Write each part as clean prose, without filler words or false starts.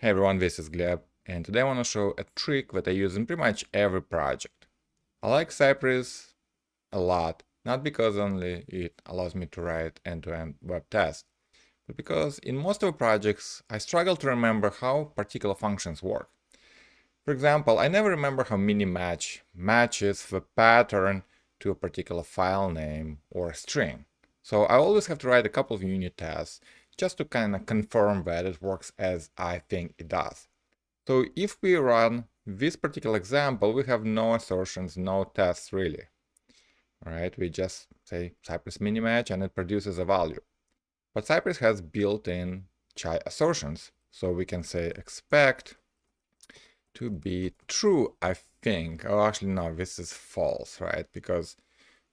Hey everyone, this is Gleb, and today I want to show a trick that I use in pretty much every project. I like Cypress a lot, not because only it allows me to write end-to-end web tests, but because in most of the projects I struggle to remember how particular functions work. For example, I never remember how minimatch matches the pattern to a particular file name or a string. So I always have to write a couple of unit tests just to kind of confirm that it works as I think it does. So if we run this particular example, we have no assertions, no tests really. Right? We just say Cypress.minimatch and it produces a value. But Cypress has built-in cy assertions. So we can say expect to be true, I think. Oh, actually, no, this is false, right? Because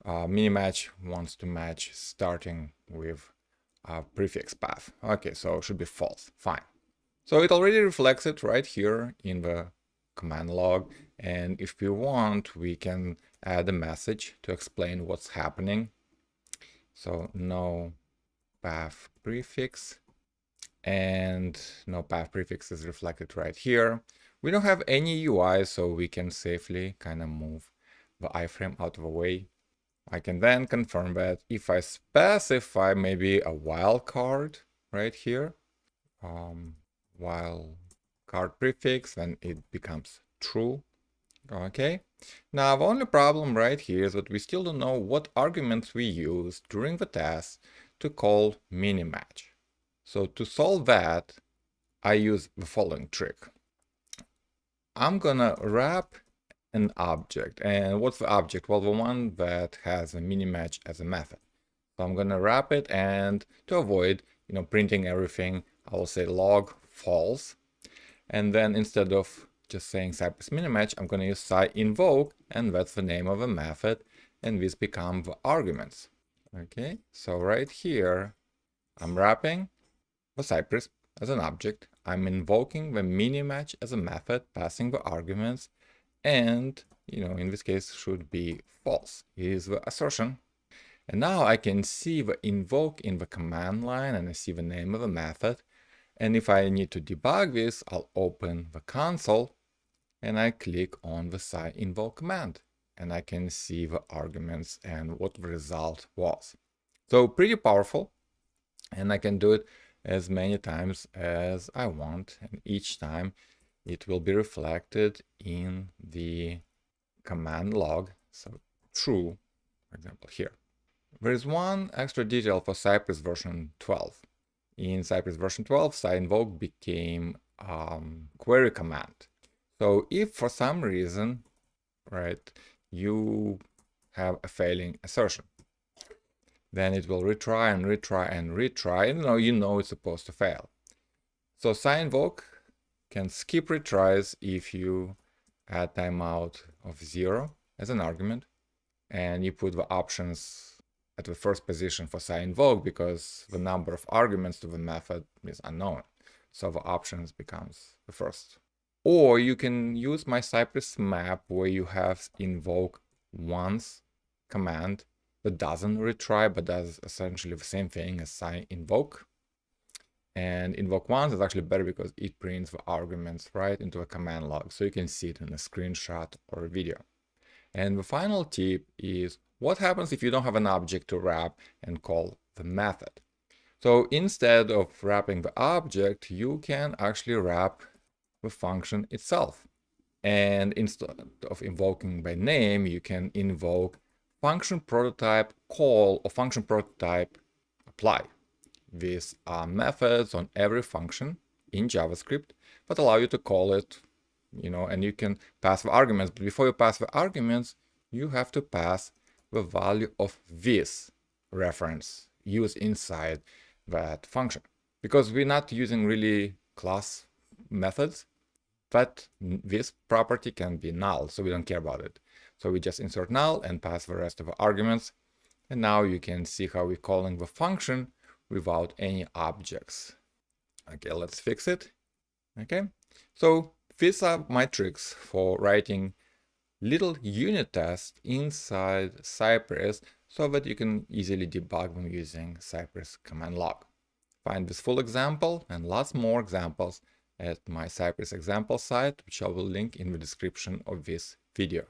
minimatch wants to match starting with a prefix path. Okay, so it should be false. Fine. So it already reflects it right here in the command log. And if we want, we can add a message to explain what's happening. So no path prefix, and no path prefix is reflected right here. We don't have any UI, so we can safely kind of move the iframe out of the way. I can then confirm that if I specify maybe a wildcard right here, wildcard prefix, then it becomes true. Okay. Now the only problem right here is that we still don't know what arguments we use during the test to call minimatch. So to solve that, I use the following trick. I'm gonna wrap an object. And what's the object? Well, the one that has a minimatch as a method. So I'm gonna wrap it, and to avoid, printing everything, I will say log false. And then instead of just saying Cypress.minimatch, I'm gonna use cy.invoke, and that's the name of a method, and these become the arguments. Okay, so right here, I'm wrapping the Cypress as an object. I'm invoking the minimatch as a method, passing the arguments, and, in this case, should be false is the assertion. And now I can see the invoke in the command line, and I see the name of the method. And if I need to debug this, I'll open the console and I click on the cy.invoke command, and I can see the arguments and what the result was. So pretty powerful, and I can do it as many times as I want, and each time it will be reflected in the command log. So true, for example, here. There is one extra detail for Cypress version 12. In Cypress version 12, cy.invoke became query command. So if for some reason, right, you have a failing assertion, then it will retry and retry and retry, and you know it's supposed to fail. So cy.invoke can skip retries if you add timeout of 0 as an argument, and you put the options at the first position for cy.invoke because the number of arguments to the method is unknown. So the options becomes the first. Or you can use my Cypress map where you have invokeOnce command that doesn't retry but does essentially the same thing as cy.invoke. And invokeOnce is actually better because it prints the arguments right into a command log, so you can see it in a screenshot or a video. And the final tip is what happens if you don't have an object to wrap and call the method. So instead of wrapping the object, you can actually wrap the function itself. And instead of invoking by name, you can invoke function prototype call or function prototype apply. These are methods on every function in JavaScript that allow you to call it, and you can pass the arguments. But before you pass the arguments, you have to pass the value of this reference used inside that function. Because we're not using really class methods, but this property can be null, so we don't care about it. So we just insert null and pass the rest of the arguments. And now you can see how we're calling the function without any objects. Okay, let's fix it. Okay, so these are my tricks for writing little unit tests inside Cypress so that you can easily debug them using Cypress Command Log. Find this full example and lots more examples at my Cypress example site, which I will link in the description of this video.